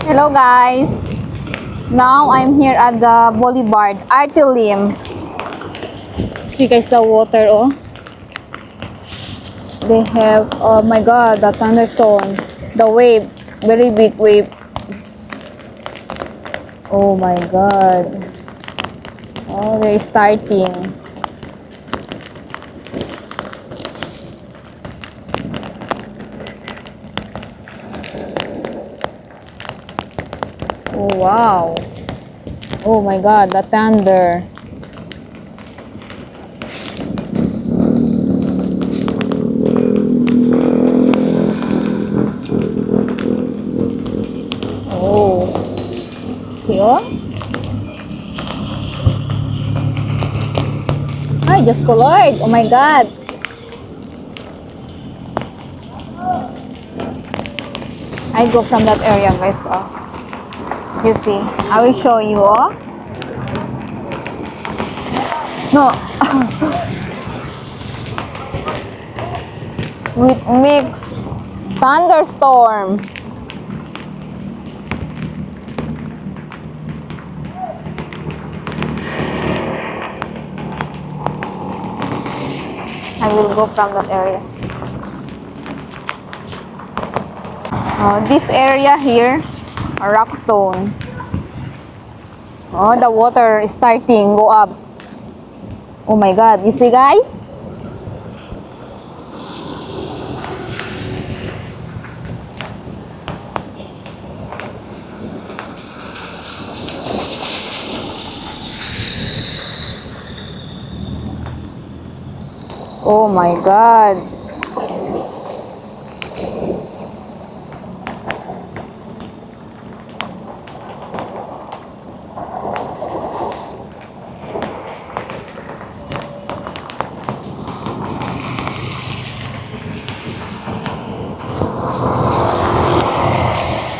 Hello guys! Now I'm here at the Boulevard, Artilim. See guys the water, oh. They have, oh my god, the thunderstorm. The wave, very big wave. Oh my god. Oh, they're starting. Oh wow. Oh my god, the thunder. Oh. See, oh? I just colored. Oh my god. I go from that area, guys. Oh. You see, I will show you. Oh. No. With mixed thunderstorm. I will go from that area. This area here, a rock stone. Oh, the water is starting go up. Oh my god, you see guys? Oh my god.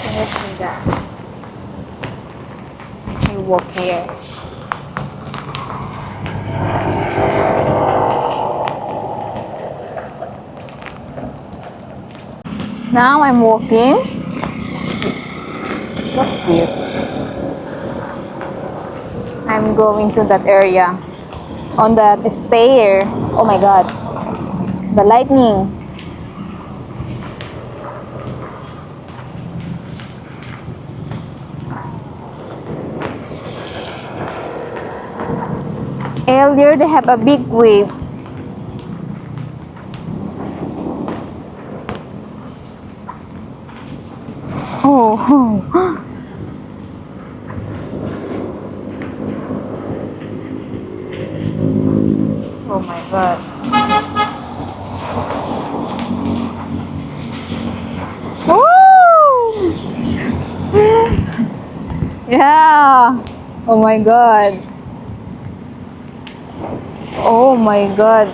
Can you see that? I walk here. Now I'm walking. What's this? I'm going to that area. On that stair. Oh my god. The lightning. Earlier they have a big wave. Oh. Oh my god. Woo! Yeah. Oh my god. Oh my god.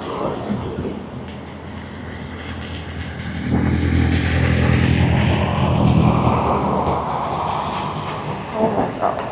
Oh my god.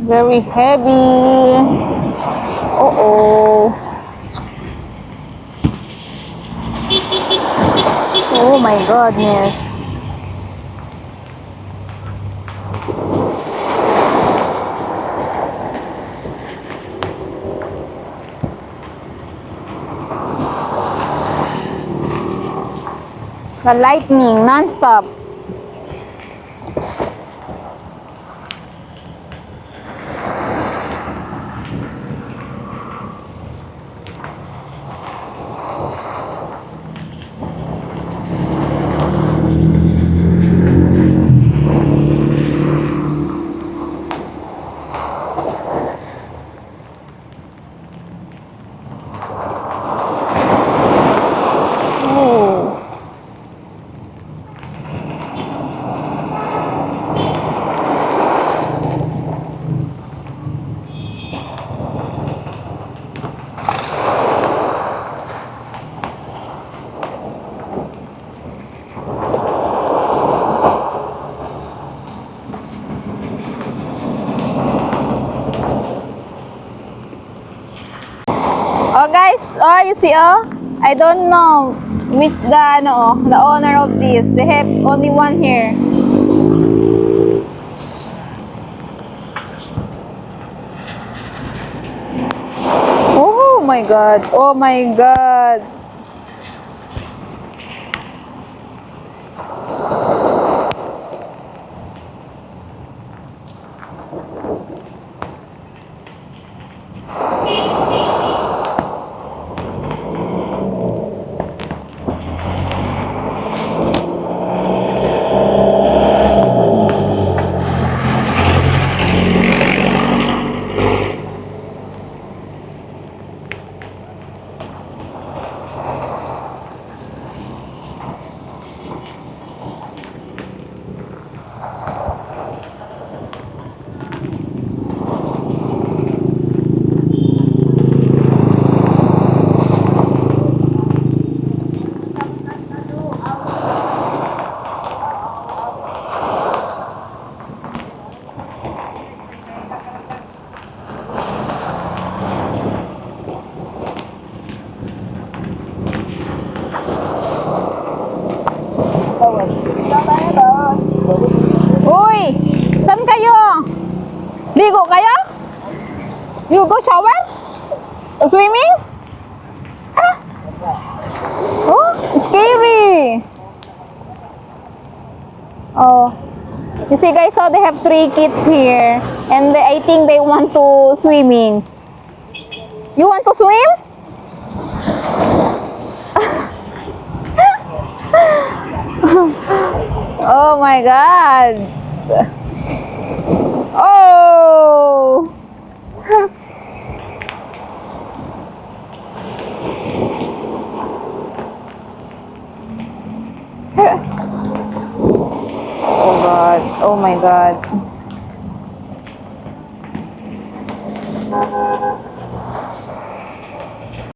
Very heavy. Uh-oh. Oh my goodness. The lightning non-stop. See, oh, I don't know which the owner of this. They have only one here. Oh my God! Oh my God! Uy! Saan kayo? Ligo kayo? You go shower? Swimming? Ah? Oh, scary! Oh. You see guys, so they have 3 kids here. And I think they want to swimming. You want to swim? Oh my God! Oh! Oh God! Oh my God!